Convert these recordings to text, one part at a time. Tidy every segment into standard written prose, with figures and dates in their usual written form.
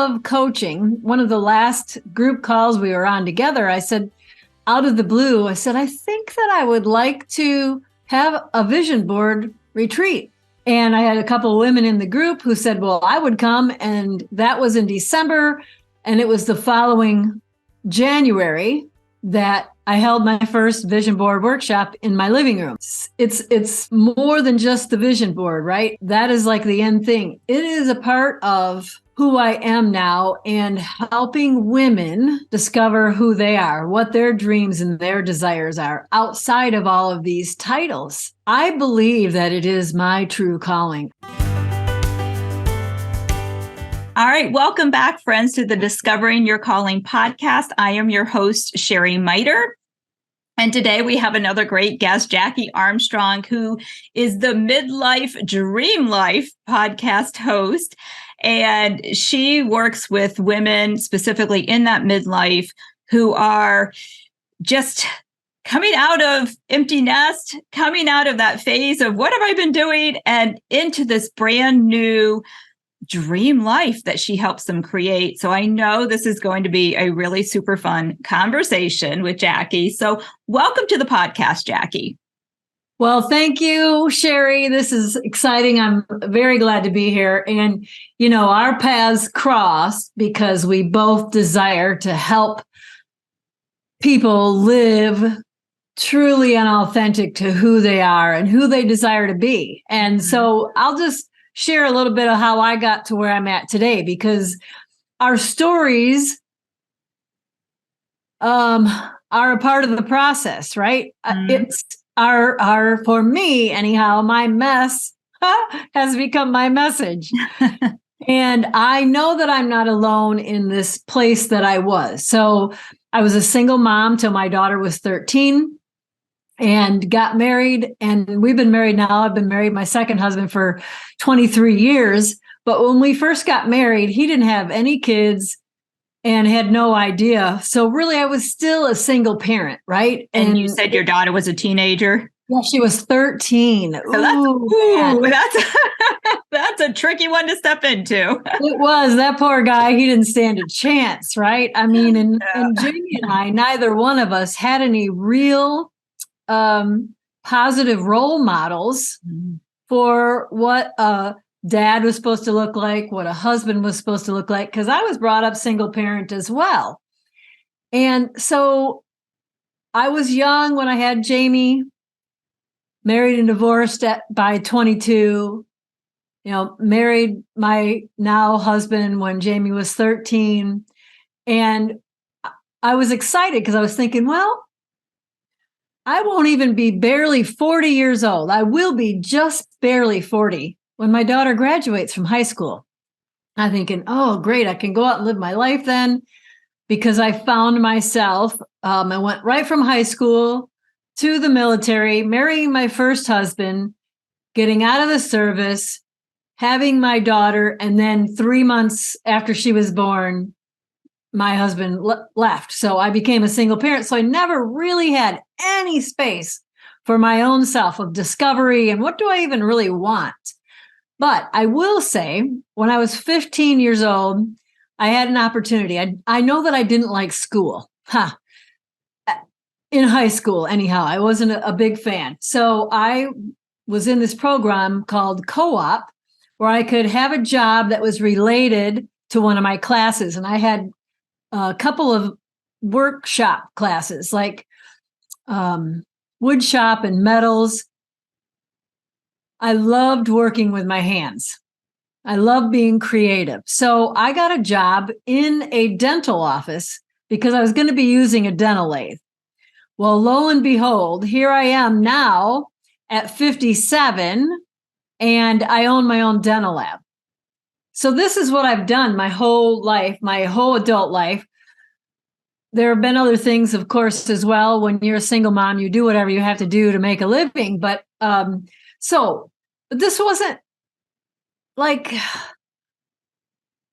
of coaching, one of the last group calls we were on together, I said, out of the blue, I said, I think that I would like to have a vision board retreat. And I had a couple of women in the group who said, well, I would come. And that was in December. And it was the following January that I held my first vision board workshop in my living room. It's more than just the vision board, right? That is like the end thing. It is a part of who I am now and helping women discover who they are, what their dreams and their desires are outside of all of these titles. I believe that it is my true calling. All right. Welcome back, friends, to the Discovering Your Calling podcast. I am your host, Sherry Miter. And today we have another great guest, Jackie Armstrong, who is the Midlife Dream Life podcast host. And she works with women specifically in that midlife who are just coming out of empty nest, coming out of that phase of what have I been doing, and into this brand new dream life that she helps them create. So I know this is going to be a really super fun conversation with Jackie. So welcome to the podcast, Jackie. Well, thank you, Sherry. This is exciting. I'm very glad to be here. And, you know, our paths crossed because we both desire to help people live truly and authentic to who they are and who they desire to be. And so I'll just share a little bit of how I got to where I'm at today, because our stories are a part of the process, right? It's our for me anyhow, my mess has become my message. And I know that I'm not alone in this place that I was. So I was a single mom till my daughter was 13 and got married. And we've been married now. I've been married my second husband for 23 years. But when we first got married, he didn't have any kids and had no idea. So really, I was still a single parent, right? And you said your daughter was a teenager? Yeah, she was 13. So that's a tricky one to step into. It was. That poor guy, he didn't stand a chance, right? I mean, and Jamie and I, neither one of us had any real positive role models for what a dad was supposed to look like, what a husband was supposed to look like, because I was brought up single parent as well. And so I was young when I had Jamie, married and divorced by 22, married my now husband when Jamie was 13. And I was excited because I was thinking, well, I won't even be barely 40 years old. I will be just barely 40 when my daughter graduates from high school. I'm thinking, oh, great. I can go out and live my life then, because I found myself. I went right from high school to the military, marrying my first husband, getting out of the service, having my daughter. And then 3 months after she was born, my husband left. So I became a single parent. So I never really had any space for my own self of discovery and what do I even really want. But I will say, when I was 15 years old, I had an opportunity. I know that I didn't like school. In high school, anyhow, I wasn't a big fan. So I was in this program called Co-op, where I could have a job that was related to one of my classes. And I had a couple of workshop classes like wood shop and metals. I loved working with my hands. I love being creative. So I got a job in a dental office because I was going to be using a dental lathe. Well, lo and behold, here I am now at 57 and I own my own dental lab. So this is what I've done my whole life, my whole adult life. There have been other things, of course, as well. When you're a single mom, you do whatever you have to do to make a living. But this wasn't like,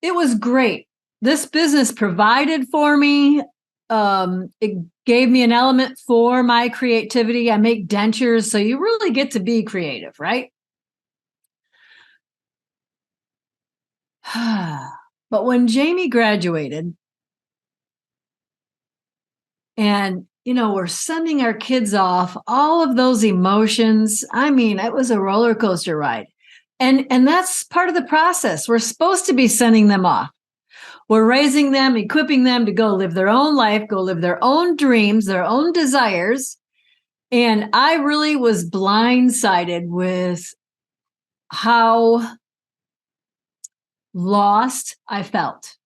it was great. This business provided for me. It gave me an element for my creativity. I make dentures, so you really get to be creative, right? But when Jamie graduated and, we're sending our kids off, all of those emotions, I mean, it was a roller coaster ride. And that's part of the process. We're supposed to be sending them off. We're raising them, equipping them to go live their own life, go live their own dreams, their own desires. And I really was blindsided with how lost I felt.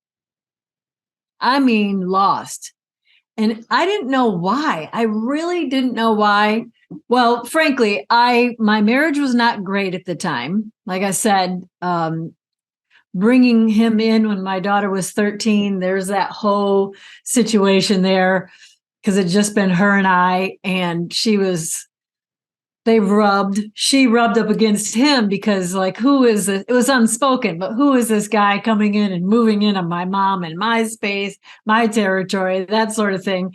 I mean, lost. And I didn't know why. I really didn't know why. Well, frankly, my marriage was not great at the time. Like I said, bringing him in when my daughter was 13, there's that whole situation there because it'd just been her and I, and she rubbed up against him because who is this? It was unspoken, but who is this guy coming in and moving in on my mom and my space, my territory, that sort of thing.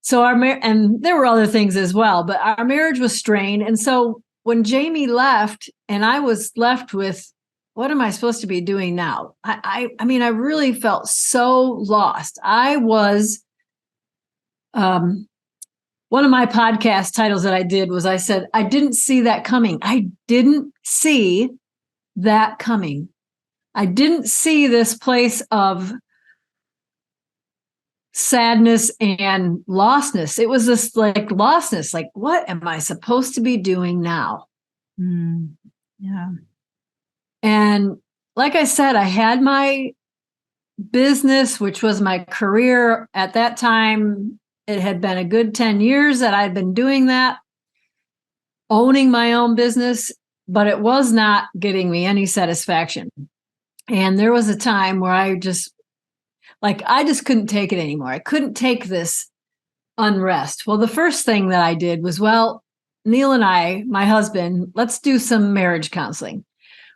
So and there were other things as well, but our marriage was strained. And so when Jamie left and I was left with, what am I supposed to be doing now? I mean, I really felt so lost. I was, one of my podcast titles that I did was, I said, I didn't see that coming. I didn't see that coming. I didn't see this place of sadness and lostness. It was this lostness, what am I supposed to be doing now? Yeah. And like I said, I had my business, which was my career at that time. It had been a good 10 years that I'd been doing that, owning my own business, but it was not getting me any satisfaction. And there was a time where I just couldn't take it anymore. I couldn't take this unrest. Well, the first thing that I did was, Neil and I, my husband, let's do some marriage counseling.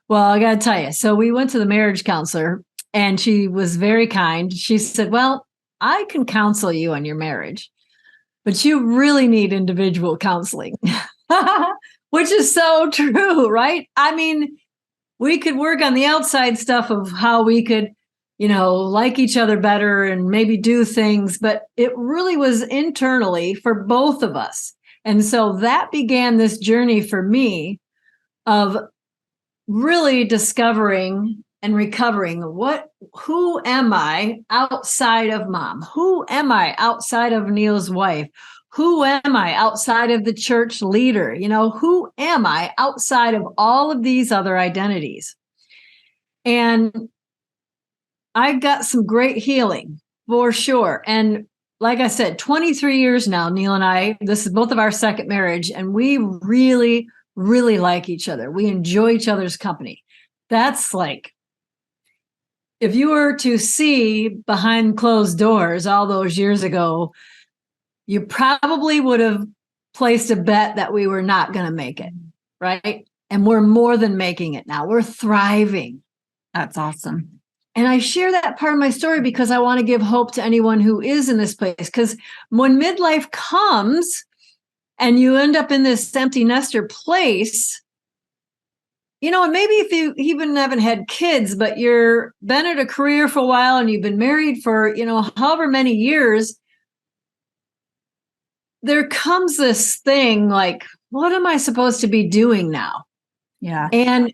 Well, I got to tell you, so we went to the marriage counselor and she was very kind. She said, well, I can counsel you on your marriage, but you really need individual counseling, which is so true, right? I mean, we could work on the outside stuff of how we could, like each other better and maybe do things, but it really was internally for both of us. And so that began this journey for me of really discovering and recovering who am I outside of mom? Who am I outside of Neil's wife? Who am I outside of the church leader? Who am I outside of all of these other identities? And I got some great healing for sure. And like I said, 23 years now, Neil and I, this is both of our second marriage, and we really, really like each other. We enjoy each other's company. That's if you were to see behind closed doors all those years ago, you probably would have placed a bet that we were not going to make it, right? And we're more than making it now. We're thriving. That's awesome. And I share that part of my story because I want to give hope to anyone who is in this place. Because when midlife comes and you end up in this empty nester place, and maybe if you even haven't had kids, but you're been at a career for a while and you've been married for, however many years, there comes this thing what am I supposed to be doing now? Yeah. And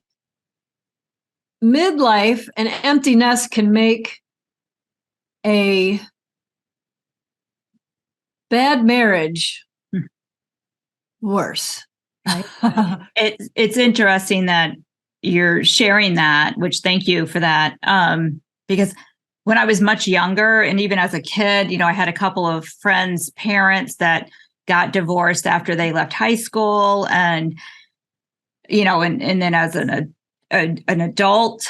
midlife and empty nest can make a bad marriage worse. Right? It's interesting that you're sharing that, which thank you for that. Because when I was much younger and even as a kid, I had a couple of friends' parents that got divorced after they left high school. And, and then as an adult,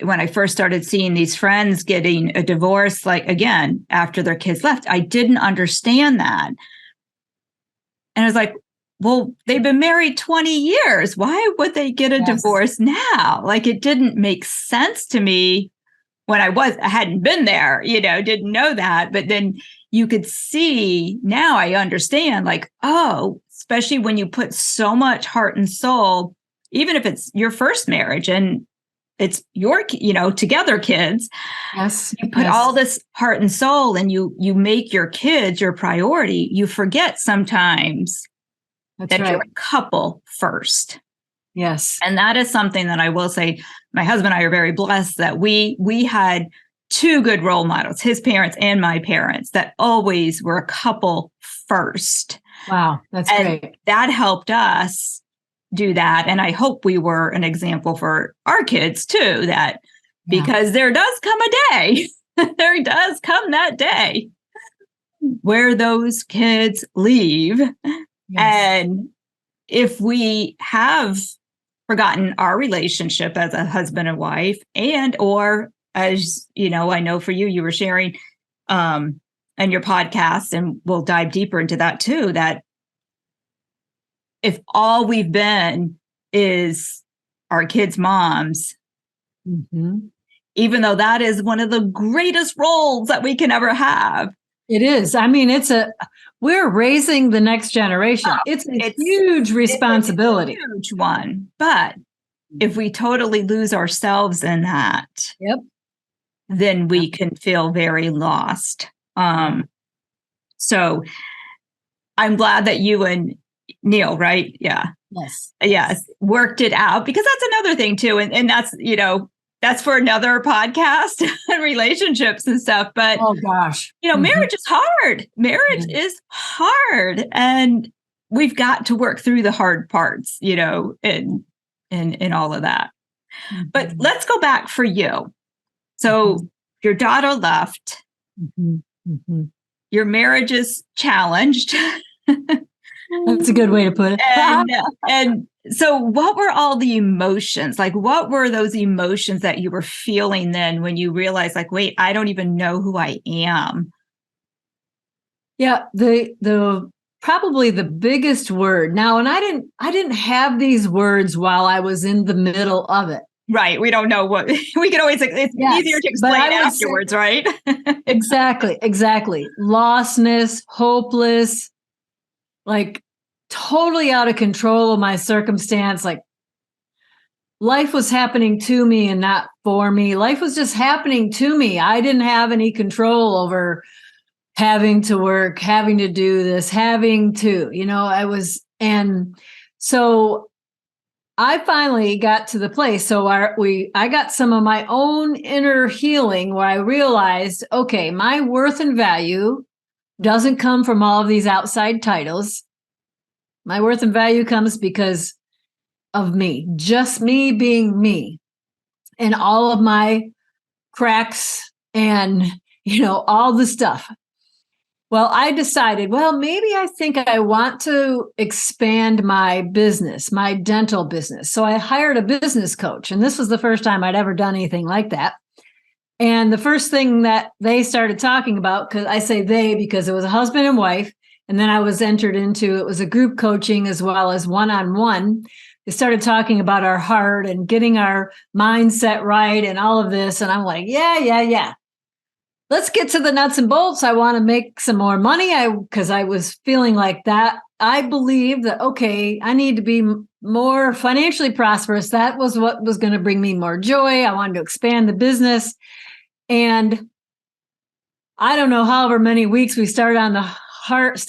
when I first started seeing these friends getting a divorce, again, after their kids left, I didn't understand that. And I was like, well, they've been married 20 years. Why would they get a divorce now? It didn't make sense to me when I hadn't been there, didn't know that. But then you could see, now I understand, especially when you put so much heart and soul, even if it's your first marriage. And it's your, together kids. Yes. You put all this heart and soul and you make your kids your priority. You forget sometimes that you're a couple first. Yes. And that is something that I will say, my husband and I are very blessed that we had two good role models, his parents and my parents, that always were a couple first. Wow, that's great. That helped us do that. And I hope we were an example for our kids too, that because there does come a day, there does come that day where those kids leave. And if we have forgotten our relationship as a husband and wife, and or as I know for you were sharing and your podcast, and we'll dive deeper into that too, that if all we've been is our kids' moms, even though that is one of the greatest roles that we can ever have. It is. I mean, we're raising the next generation. It's a huge responsibility. It's a huge one. But if we totally lose ourselves in that, then we can feel very lost. So I'm glad that you and Neil, right? Yeah. Yes. Worked it out, because that's another thing too. And that's, that's for another podcast and relationships and stuff. But oh gosh, marriage is hard. Marriage is hard. And we've got to work through the hard parts, in all of that. But let's go back for you. So your daughter left. Your marriage is challenged. That's a good way to put it. And so what were all the emotions? Like, what were those emotions that you were feeling then when you realized, like, wait, I don't even know who I am? Yeah, the probably the biggest word now, and I didn't have these words while I was in the middle of it. Right. We don't know what we can always, it's easier to explain afterwards, right? Exactly. Lostness, hopeless, like totally out of control of my circumstance. Like life was happening to me and not for me. Life was just happening to me. I didn't have any control over having to work, having to do this, having to, and so I finally got to the place. So I got some of my own inner healing where I realized, okay, my worth and value doesn't come from all of these outside titles. My worth and value comes because of me, just me being me, and all of my cracks and, all the stuff. Well, I decided, maybe I think I want to expand my business, my dental business. So I hired a business coach, and this was the first time I'd ever done anything like that. And the first thing that they started talking about, because I say they because it was a husband and wife, and then I was entered into, it was a group coaching as well as one-on-one. They started talking about our heart and getting our mindset right and all of this. And I'm like, yeah. Let's get to the nuts and bolts. I want to make some more money because I was feeling like that. I believe that, okay, I need to be more financially prosperous. That was what was going to bring me more joy. I wanted to expand the business. And I don't know, however many weeks we stayed on the heart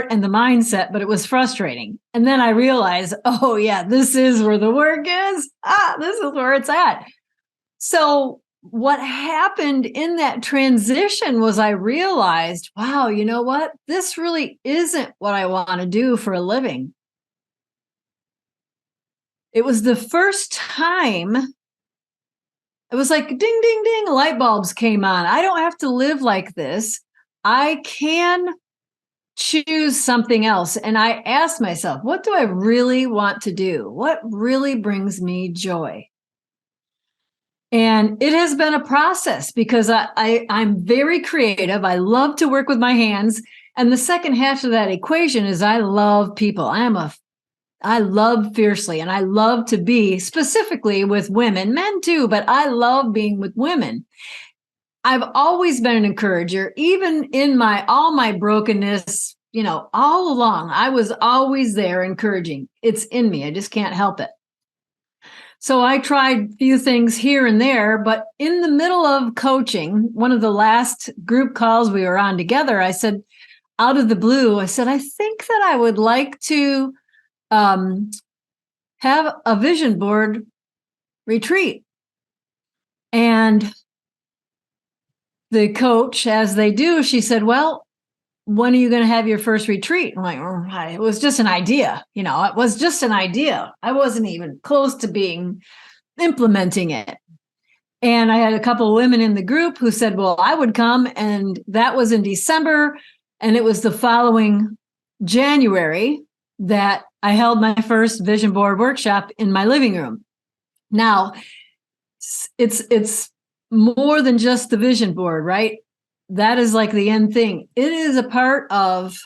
and the mindset, but it was frustrating. And then I realized, oh yeah, this is where the work is. This is where it's at. So what happened in that transition was I realized, wow, you know what? This really isn't what I want to do for a living. It was the first time it was like ding, ding, ding, light bulbs came on. I don't have to live like this. I can choose something else. And I asked myself, what do I really want to do? What really brings me joy? And it has been a process because I'm very creative. I love to work with my hands. And the second half of that equation is I love people. I love fiercely, and I love to be specifically with women, men too, but I love being with women. I've always been an encourager, even in all my brokenness, all along. I was always there encouraging. It's in me. I just can't help it. So I tried a few things here and there, but in the middle of coaching, one of the last group calls we were on together, I said, out of the blue, I said, I think that I would like to have a vision board retreat. And the coach, as they do, she said, well, when are you going to have your first retreat? I'm like, oh, it was just an idea. It was just an idea. I wasn't even close to implementing it. And I had a couple of women in the group who said, well, I would come. And that was in December. And it was the following January that I held my first vision board workshop in my living room. Now, it's more than just the vision board, right? That is like the end thing. It is a part of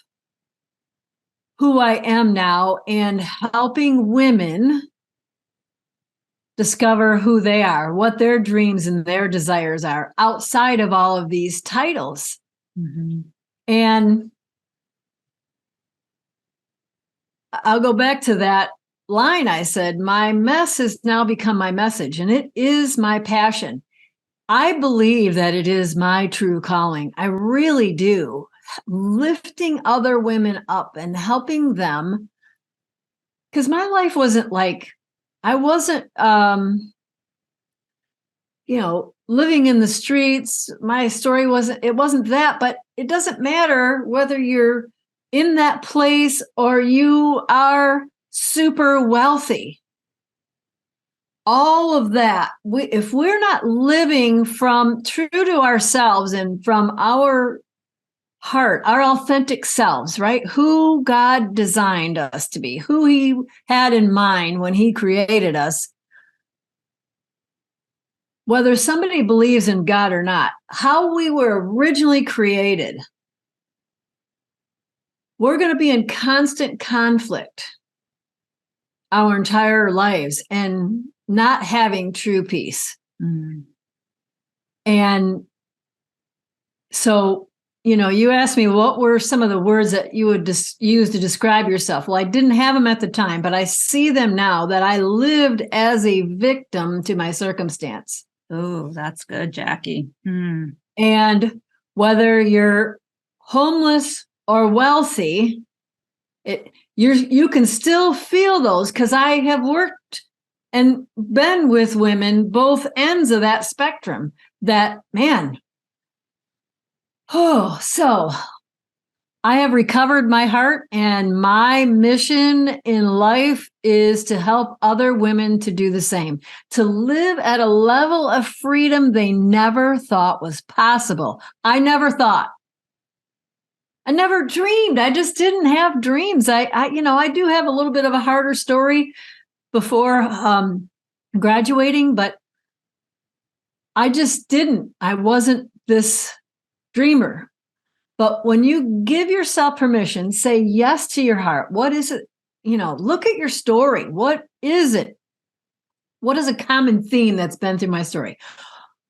who I am now and helping women discover who they are, what their dreams and their desires are outside of all of these titles. Mm-hmm. And I'll go back to that line I said, my mess has now become my message, and it is my passion. I believe that it is my true calling. I really do. Lifting other women up and helping them. Because my life wasn't like, I wasn't, living in the streets. My story wasn't that, but it doesn't matter whether you're in that place or you are super wealthy. All of that, if we're not living from true to ourselves and from our heart, our authentic selves, right? Who God designed us to be, who he had in mind when he created us, whether somebody believes in God or not, how we were originally created, we're going to be in constant conflict our entire lives and not having true peace. Mm. And so, you asked me what were some of the words that you would use to describe yourself. Well, I didn't have them at the time, but I see them now, that I lived as a victim to my circumstance. Oh, that's good, Jackie. Mm. And whether you're homeless or wealthy, you can still feel those, because I have worked and been with women, both ends of that spectrum, that, man, so I have recovered my heart, and my mission in life is to help other women to do the same, to live at a level of freedom they never thought was possible. I never dreamed. I just didn't have dreams. I do have a little bit of a harder story before graduating, but I just didn't. I wasn't this dreamer. But when you give yourself permission, say yes to your heart. What is it? Look at your story. What is it? What is a common theme that's been through my story?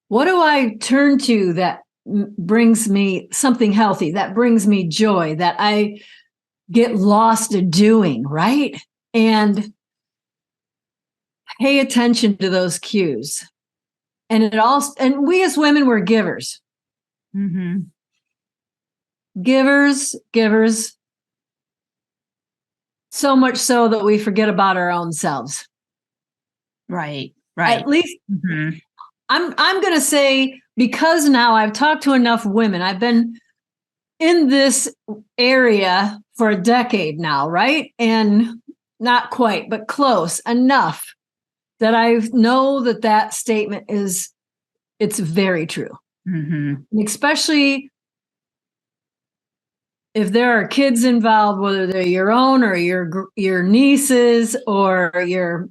What do I turn to that brings me something healthy, that brings me joy, that I get lost in doing, right? And pay attention to those cues. And we as women, we're givers. Mm-hmm. Givers, so much so that we forget about our own selves. Right. At least mm-hmm. I'm going to say, because now I've talked to enough women, I've been in this area for a decade now, right? And not quite, but close enough that I know that statement it's very true. Mm-hmm. And especially if there are kids involved, whether they're your own or your nieces or your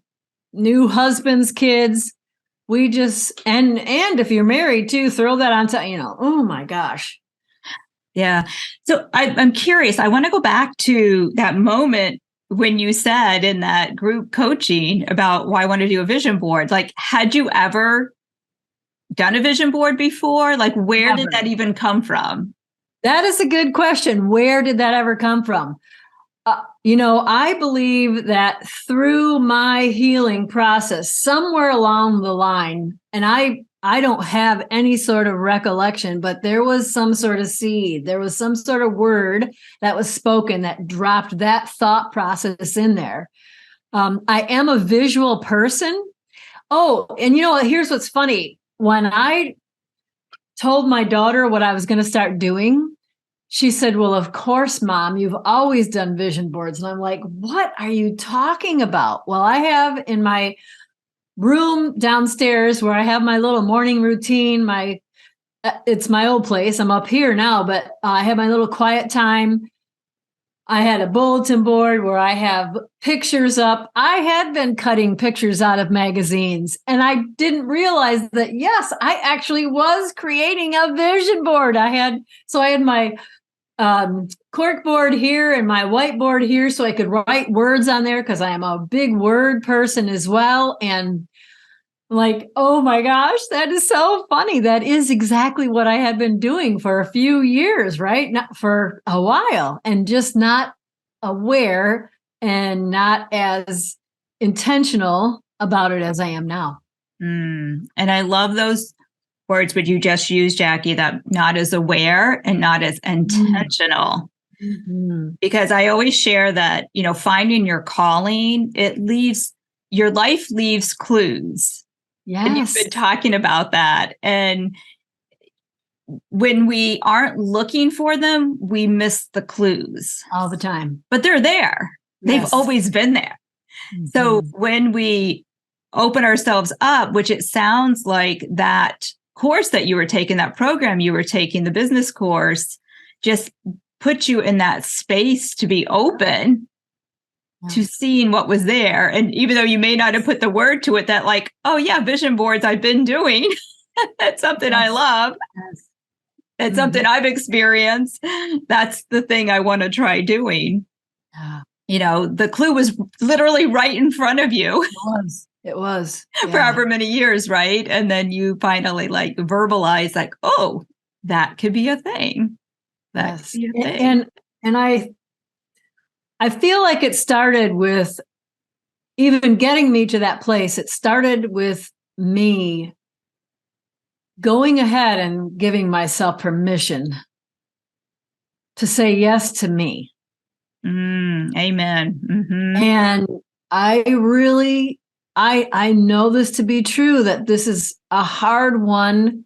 new husband's kids, we just, and if you're married too, throw that on top, oh my gosh. Yeah. So I'm curious, I want to go back to that moment when you said in that group coaching about why I want to do a vision board. Like, had you ever done a vision board before? Like, where did that even come from? That is a good question. Where did that ever come from? I believe that through my healing process, somewhere along the line, and I don't have any sort of recollection, but there was some sort of seed, there was some sort of word that was spoken that dropped that thought process in there. I am a visual person. Oh, and here's what's funny. When I told my daughter what I was going to start doing, she said, well, of course, Mom, you've always done vision boards. And I'm like, what are you talking about? Well, I have in my room downstairs where I have my little morning routine, it's my old place. I'm up here now, but I have my little quiet time. I had a bulletin board where I have pictures up. I had been cutting pictures out of magazines, and I didn't realize that, yes, I actually was creating a vision board. I had my cork board here and my whiteboard here so I could write words on there because I am a big word person as well. And like, oh my gosh, that is so funny. That is exactly what I had been doing for a few years, right? Not for a while, and just not aware and not as intentional about it as I am now. And I love those words which you just used, Jackie, that not as aware and not as intentional. Mm-hmm. Because I always share that, finding your calling, your life leaves clues. Yes. And you've been talking about that. And when we aren't looking for them, we miss the clues. All the time. But they're there. Yes. They've always been there. Mm-hmm. So when we open ourselves up, which it sounds like that course that you were taking, that program you were taking, the business course, just put you in that space to be open to seeing what was there. And even though you may not have put the word to it, that like, oh yeah, vision boards I've been doing. That's something I love. It's something I've experienced. That's the thing I want to try doing. The clue was literally right in front of you. It was. For however many years, right? And then you finally like verbalize like, oh, that could be a thing. That could be a thing. And I feel like it started with even getting me to that place. It started with me going ahead and giving myself permission to say yes to me. Amen. Mm-hmm. And I really, I know this to be true, that this is a hard one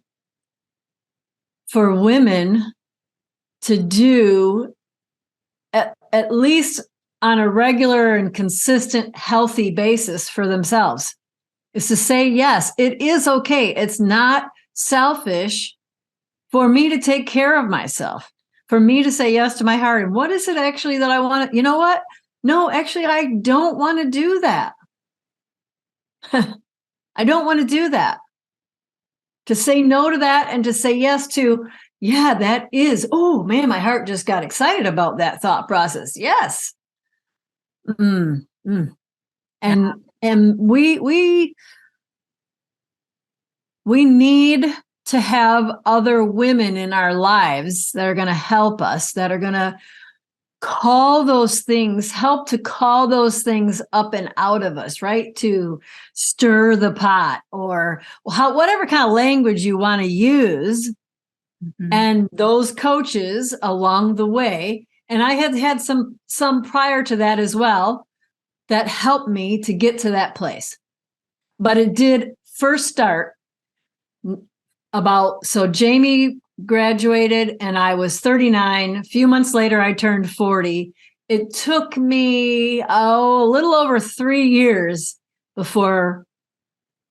for women to do, at least on a regular and consistent, healthy basis for themselves, is to say, yes, it is okay. It's not selfish for me to take care of myself, for me to say yes to my heart. And what is it actually that I want to, you know what? No, actually, I don't want to do that. I don't want to do that. To say no to that and to say yes to, yeah, that is, oh man, my heart just got excited about that thought process. Yes. And we need to have other women in our lives that are going to help us, that are going to call those things, help to call those things up and out of us, right? To stir the pot, or whatever kind of language you want to use. And those coaches along the way, and I had some prior to that as well, that helped me to get to that place. But it did first start so Jamie graduated and I was 39. A few months later, I turned 40. It took me, a little over 3 years before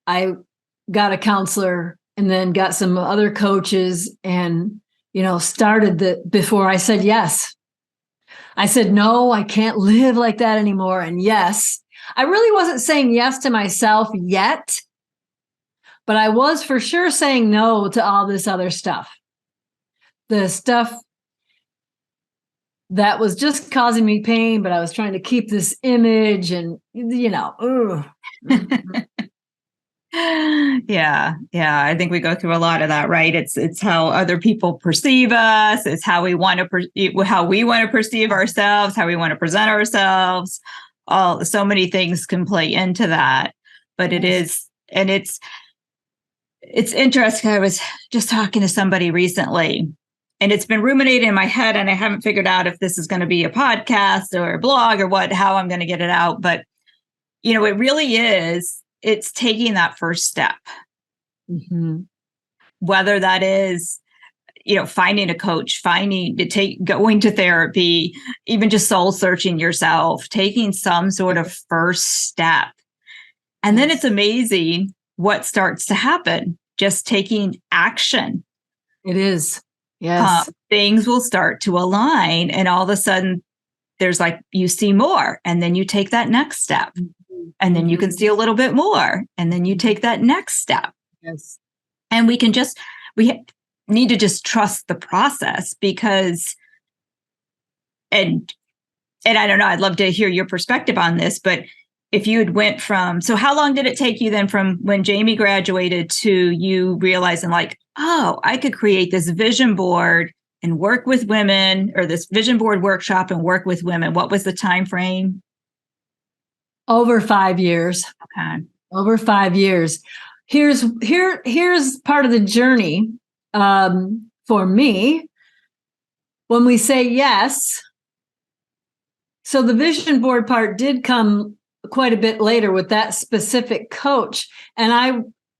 I got a counselor and then got some other coaches and, started before I said yes. I said, no, I can't live like that anymore. And yes, I really wasn't saying yes to myself yet, but I was for sure saying no to all this other stuff. The stuff that was just causing me pain, but I was trying to keep this image and, Yeah. Yeah. I think we go through a lot of that, right? It's how other people perceive us. It's how we want to how we want to perceive ourselves, how we want to present ourselves. So many things can play into that. But it is, and it's interesting. I was just talking to somebody recently, and it's been ruminating in my head, and I haven't figured out if this is going to be a podcast or a blog or how I'm going to get it out. But, it really is, it's taking that first step. Mm-hmm. Whether that is, finding a coach, going to therapy, even just soul searching yourself, taking some sort of first step. And then it's amazing what starts to happen, just taking action. It is. Yes. Things will start to align, and all of a sudden there's you see more, and then you take that next step, and then you can see a little bit more, and then you take that next step. Yes. And we need to just trust the process, because, and I don't know, I'd love to hear your perspective on this, but if you had went from, so how long did it take you then from when Jamie graduated to you realizing oh, I could create this vision board and work with women, or this vision board workshop and work with women? What was the time frame? Over 5 years. Okay. Over 5 years. Here's part of the journey for me. When we say yes, so the vision board part did come quite a bit later with that specific coach. And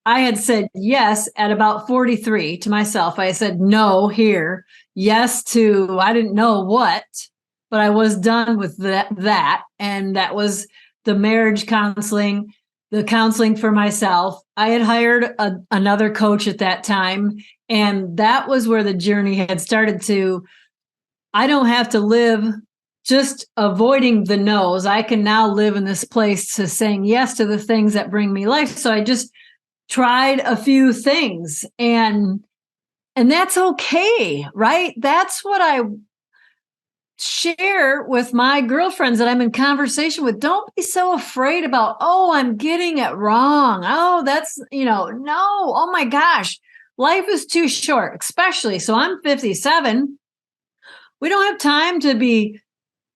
I had said yes at about 43 to myself. I said no here, yes to, I didn't know what, but I was done with that. And that was the marriage counseling, the counseling for myself. I had hired another coach at that time. And that was where the journey had started to, I don't have to live just avoiding the no's. I can now live in this place to saying yes to the things that bring me life. So I just tried a few things, and that's okay, right? That's what I share with my girlfriends that I'm in conversation with. Don't be so afraid about, oh, I'm getting it wrong. Oh, that's, no, oh my gosh, life is too short, especially. So I'm 57. We don't have time to be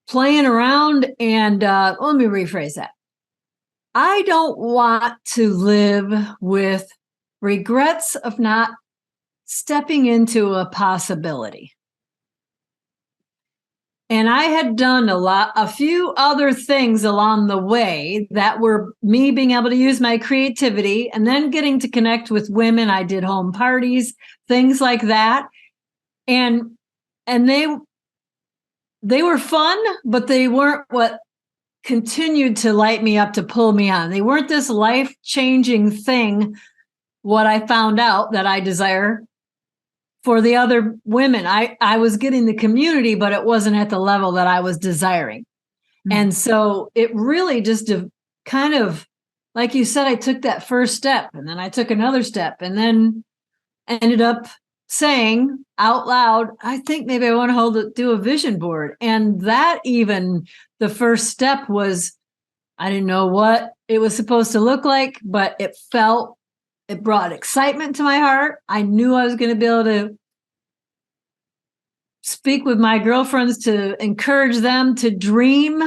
playing around. And let me rephrase that. I don't want to live with regrets of not stepping into a possibility. And I had done a few other things along the way that were me being able to use my creativity, and then getting to connect with women. I did home parties, things like that. And they were fun, but they weren't what continued to light me up, to pull me on. They weren't this life-changing thing, what I found out that I desire for the other women. I was getting the community, but it wasn't at the level that I was desiring. Mm-hmm. And so it really just kind of, like you said, I took that first step, and then I took another step, and then ended up saying out loud, I think maybe I want to do a vision board. And that, even the first step was, I didn't know what it was supposed to look like, but it brought excitement to my heart. I knew I was going to be able to speak with my girlfriends to encourage them to dream.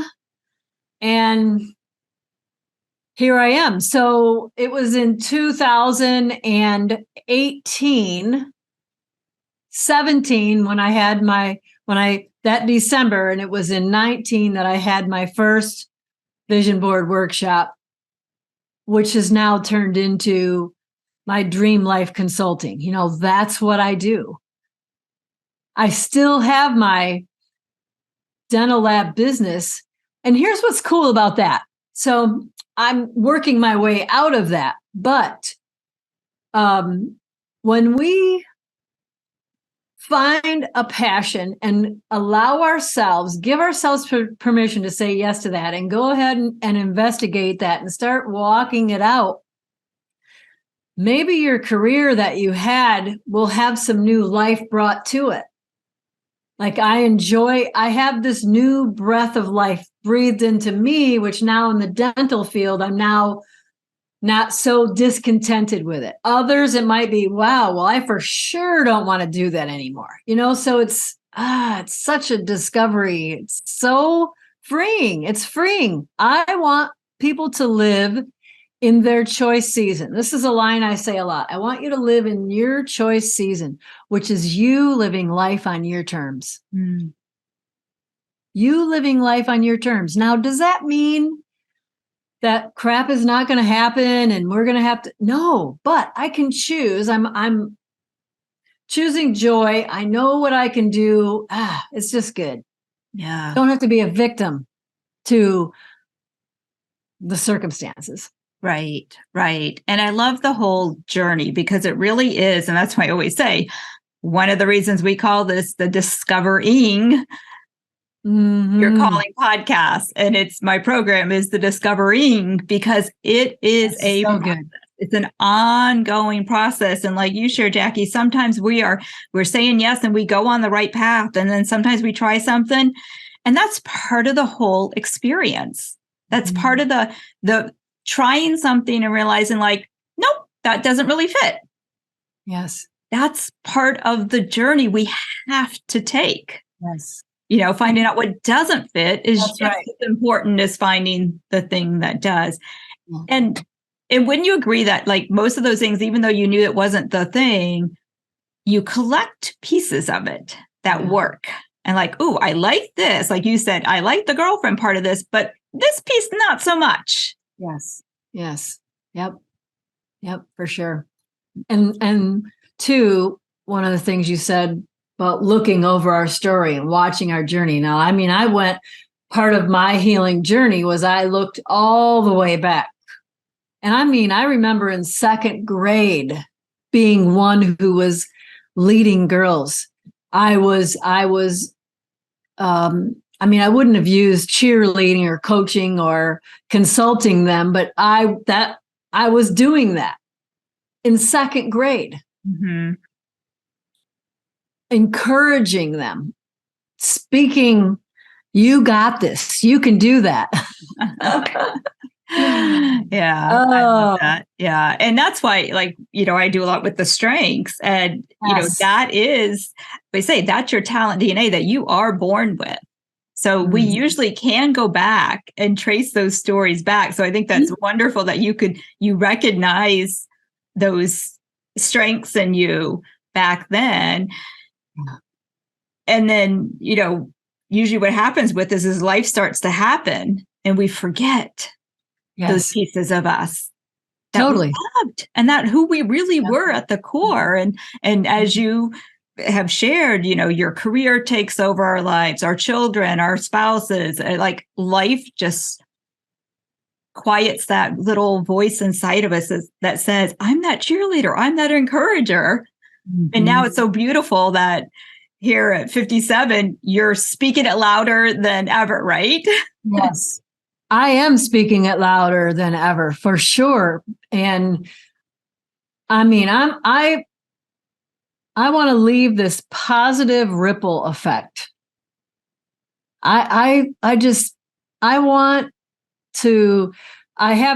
And here I am. So it was in 2018, 17 when I had that December, and it was in 19 that I had my first vision board workshop, which has now turned into my dream life consulting. That's what I do. I still have my dental lab business. And here's what's cool about that. So I'm working my way out of that. But when we find a passion and give ourselves permission to say yes to that, and go ahead and investigate that and start walking it out, maybe your career that you had will have some new life brought to it. Like I have this new breath of life breathed into me, which now in the dental field, I'm now not so discontented with it. Others, it might be, wow, well, I for sure don't want to do that anymore. So it's such a discovery. It's so freeing. It's freeing. I want people to live in their choice season. This is a line I say a lot. I want you to live in your choice season, which is you living life on your terms. Mm. You living life on your terms. Now, does that mean that crap is not going to happen and we're going to have to? No, but I can choose. I'm choosing joy. I know what I can do. It's just good. Yeah. Don't have to be a victim to the circumstances. Right. And I love the whole journey because it really is. And that's why I always say one of the reasons we call this the Discovering Your Calling podcast. And my program is the Discovering because it is so good. It's an ongoing process. And like you share, Jackie, sometimes we're saying yes and we go on the right path. And then sometimes we try something. And that's part of the whole experience. That's part of the trying something and realizing like, nope, that doesn't really fit. Yes. That's part of the journey we have to take. Yes. Finding out what doesn't fit is That's just right. as important as finding the thing that does. Yeah. And wouldn't you agree that like most of those things, even though you knew it wasn't the thing, you collect pieces of it that work. And like, ooh, I like this. Like you said, I like the girlfriend part of this, but this piece, not so much. Yes. Yep, for sure. And two, one of the things you said about looking over our story and watching our journey. Now, part of my healing journey was I looked all the way back. And I remember in second grade being one who was leading girls. I wouldn't have used cheerleading or coaching or consulting them, but I was doing that in second grade, encouraging them, speaking, you got this, you can do that. Yeah, I love that. Yeah. And that's why, like, I do a lot with the strengths and, that is, they say that's your talent DNA that you are born with. So we usually can go back and trace those stories back. So I think that's wonderful that you recognize those strengths in you back then. And then, usually what happens with this is life starts to happen and we forget those pieces of us that we loved and that who we really were at the core. And as you have shared, your career takes over our lives, our children, our spouses, like life just quiets that little voice inside of us that says, I'm that cheerleader, I'm that encourager. And now it's so beautiful that here at 57, you're speaking it louder than ever, right? Yes. I am speaking it louder than ever, for sure. And I want to leave this positive ripple effect. I have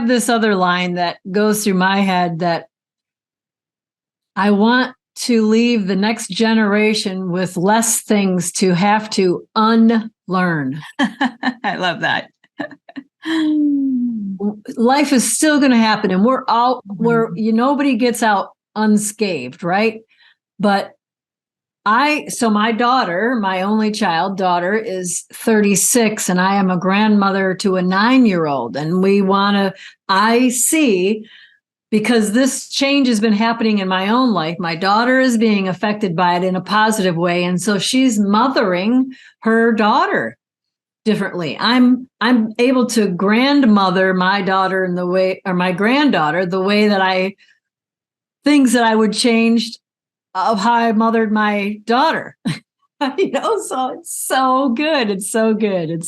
this other line that goes through my head that I want to leave the next generation with less things to have to unlearn. I love that. Life is still going to happen and nobody gets out unscathed, right? But my daughter, my only daughter is 36 and I am a grandmother to a 9-year-old. And I see, because this change has been happening in my own life, my daughter is being affected by it in a positive way. And so she's mothering her daughter differently. I'm able to grandmother my daughter in the way, or my granddaughter, the way that things that I would change of how I mothered my daughter. So it's so good. It's so good.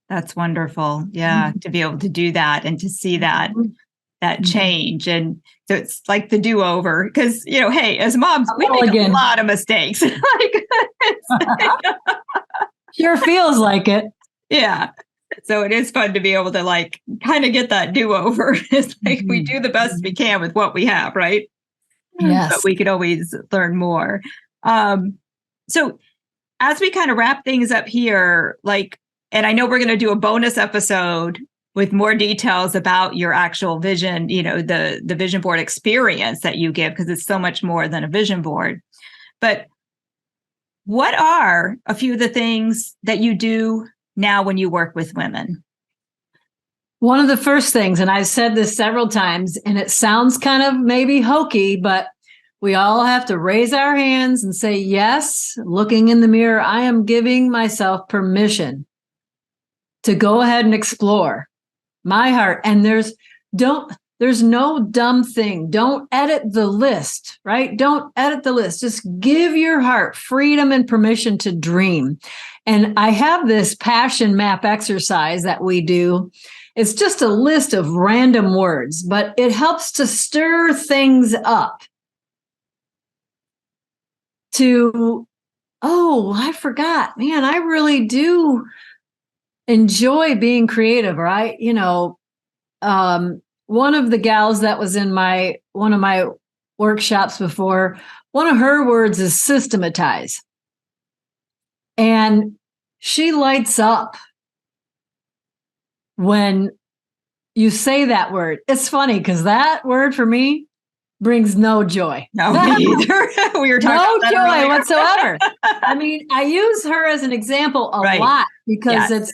That's wonderful. Yeah. To be able to do that and to see that change. And so it's like the do-over because, hey, as moms, we make a lot of mistakes. Sure feels like it. Yeah. So it is fun to be able to like kind of get that do-over. It's like we do the best we can with what we have, right? Yes. But we could always learn more. So as we kind of wrap things up here, like, and I know we're going to do a bonus episode with more details about your actual vision, the vision board experience that you give, because it's so much more than a vision board. But what are a few of the things that you do now when you work with women? One of the first things, and I've said this several times, and it sounds kind of maybe hokey, but we all have to raise our hands and say, yes, looking in the mirror, I am giving myself permission to go ahead and explore my heart. And there's no dumb thing. Don't edit the list, right? Don't edit the list. Just give your heart freedom and permission to dream. And I have this passion map exercise that we do. It's just a list of random words, but it helps to stir things up to, oh, I forgot, man, I really do enjoy being creative, right? One of the gals that was in one of my workshops before, one of her words is systematize. And she lights up when you say that word. It's funny because that word for me brings no joy. No, me either. We were talking no joy whatsoever. I mean, I use her as an example a lot because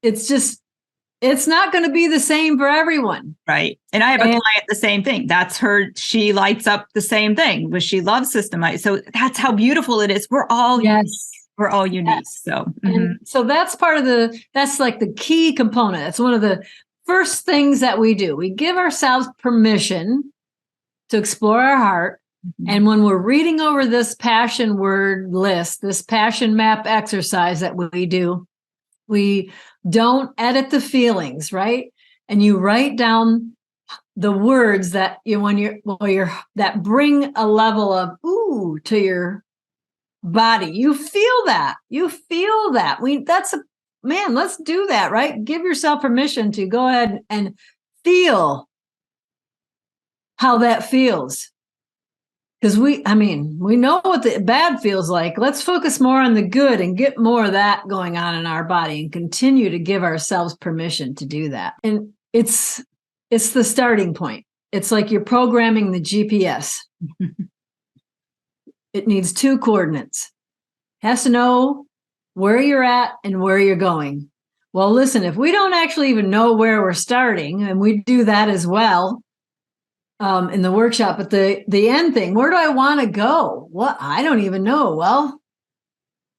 it's not going to be the same for everyone. Right. And I have a client, the same thing. That's her. She lights up the same thing, but she loves systemized. So that's how beautiful it is. We're all unique. We're all unique. Yes. So, so that's that's like the key component. That's one of the first things that we do. We give ourselves permission to explore our heart. And when we're reading over this passion word list, this passion map exercise that we do, we don't edit the feelings, right? And you write down the words that that bring a level of ooh to your body. You feel that. Let's do that, right? Give yourself permission to go ahead and feel how that feels. Because we know what the bad feels like. Let's focus more on the good and get more of that going on in our body and continue to give ourselves permission to do that. And it's the starting point. It's like you're programming the GPS. It needs 2 coordinates. It has to know where you're at and where you're going. Well, listen, if we don't actually even know where we're starting, and we do that as well, in the workshop, but the end thing, where do I want to go? What? I don't even know. Well,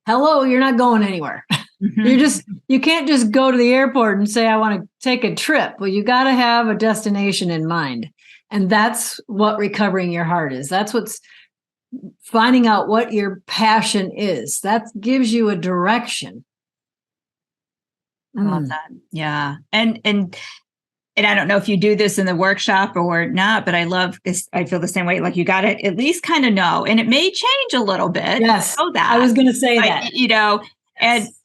hello, you're not going anywhere. You can't just go to the airport and say, I want to take a trip. Well, you got to have a destination in mind. And that's what recovering your heart is. That's what's finding out what your passion is. That gives you a direction. I love that. Yeah. And I don't know if you do this in the workshop or not, but I feel the same way. Like you got to at least kind of know, and it may change a little bit. Yes. Know that. I was going to say that.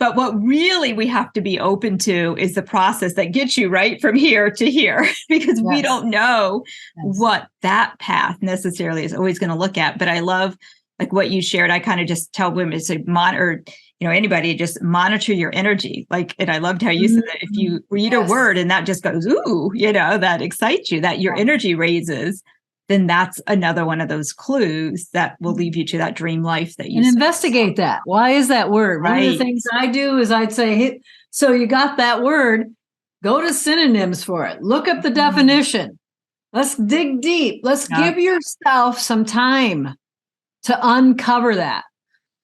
But what really we have to be open to is the process that gets you right from here to here, because we don't know what that path necessarily is always going to look at. But I love like what you shared. I kind of just tell women to monitor, anybody, just monitor your energy. Like, and I loved how you said that if you read a word and that just goes, ooh, that excites you, that your energy raises, then that's another one of those clues that will lead you to that dream life that you and investigate that. Why is that word? Right. One of the things I do is I'd say, hey, so you got that word, go to synonyms for it. Look up the definition. Let's dig deep. Let's give yourself some time to uncover that,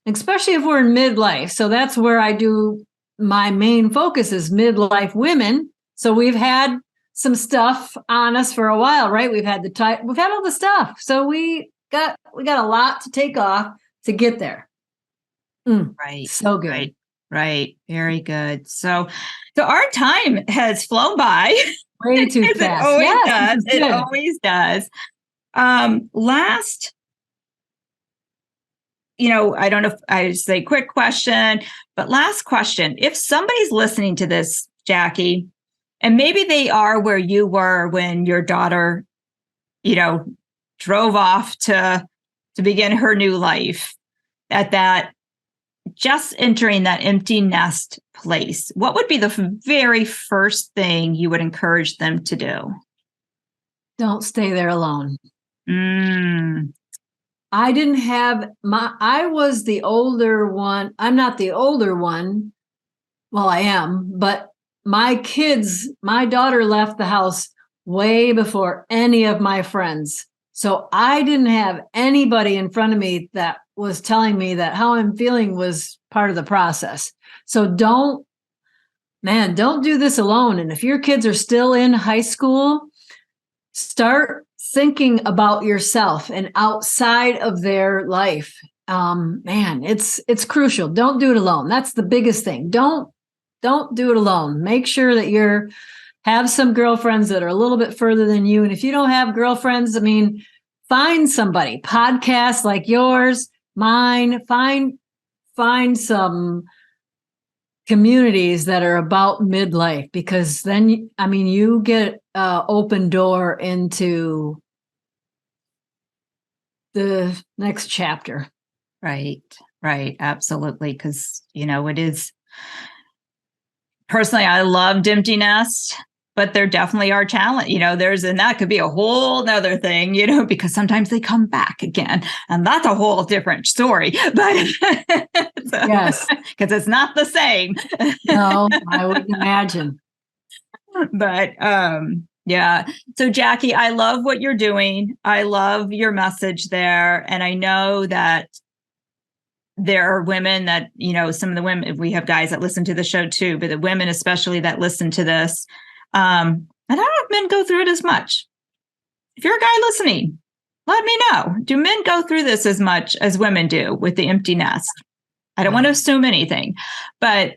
especially if we're in midlife. So that's where I do my main focus is midlife women. So we've had some stuff on us for a while, right? We've had all the stuff. So we got a lot to take off to get there. Right. So good. Right. Very good. So our time has flown by. Way too fast. It always does. Last I don't know if I say quick question, but last question. If somebody's listening to this, Jackie, and maybe they are where you were when your daughter, drove off to begin her new life, at that just entering that empty nest place, what would be the very first thing you would encourage them to do? Don't stay there alone. Mm. I was the older one. I'm not the older one. Well, I am, but my daughter left the house way before any of my friends. So I didn't have anybody in front of me that was telling me that how I'm feeling was part of the process. So don't do this alone. And if your kids are still in high school, start thinking about yourself and outside of their life. It's crucial. Don't do it alone. That's the biggest thing. Don't do it alone. Make sure that have some girlfriends that are a little bit further than you. And if you don't have girlfriends, find somebody, podcasts like yours, mine, find some communities that are about midlife, because then, you get an open door into the next chapter. Right. Absolutely. Because, it is, personally, I loved empty nest, but there definitely are challenges, and that could be a whole nother thing, because sometimes they come back again, and that's a whole different story, but yes, because it's not the same. No, I wouldn't imagine. But yeah. So Jackie, I love what you're doing. I love your message there. And I know that there are women that, some of the women, we have guys that listen to the show too, but the women especially that listen to this, and I don't know if men go through it as much. If you're a guy listening, let me know. Do men go through this as much as women do with the empty nest? I don't want to assume anything, but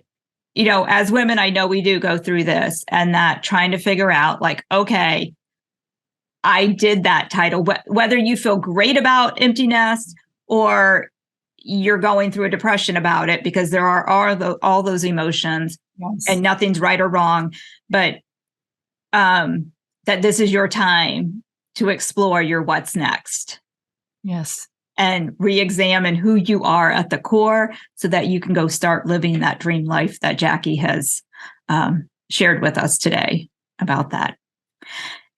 as women, I know we do go through this, and that trying to figure out okay, I did that title, whether you feel great about empty nest or you're going through a depression about it, because there are all those emotions. Yes. And nothing's right or wrong, but that this is your time to explore your what's next. Yes. And re-examine who you are at the core, so that you can go start living that dream life that Jackie has shared with us today about that.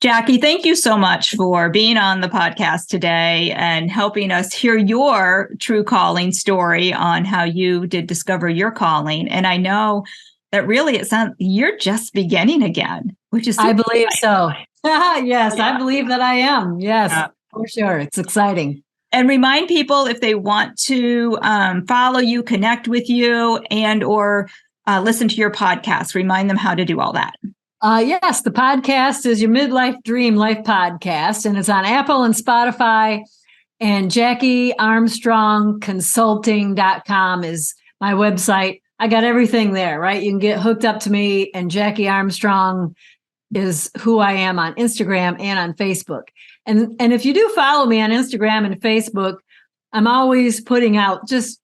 Jackie, thank you so much for being on the podcast today and helping us hear your true calling story on how you did discover your calling. And I know that really you're just beginning again, which is I believe so. Yes, yeah. I believe that I am. Yes, for sure. It's exciting. And remind people, if they want to follow you, connect with you, and or listen to your podcast, remind them how to do all that. Yes, the podcast is your Midlife Dream Life podcast, and it's on Apple and Spotify. And Jackie Armstrong Consulting.com is my website. I got everything there, right? You can get hooked up to me, and Jackie Armstrong is who I am on Instagram and on Facebook. And if you do follow me on Instagram and Facebook, I'm always putting out just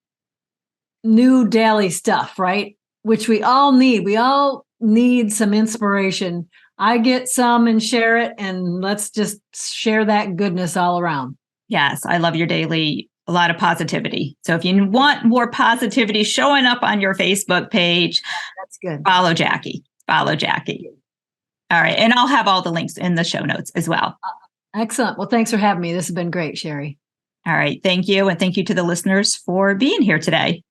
new daily stuff, right? Which we all need. We all need some inspiration. I get some and share it, and let's just share that goodness all around. Yes, I love your daily, a lot of positivity. So if you want more positivity showing up on your Facebook page, that's good. Follow Jackie. All right. And I'll have all the links in the show notes as well. Excellent. Well, thanks for having me. This has been great, Sherry. All right. Thank you. And thank you to the listeners for being here today.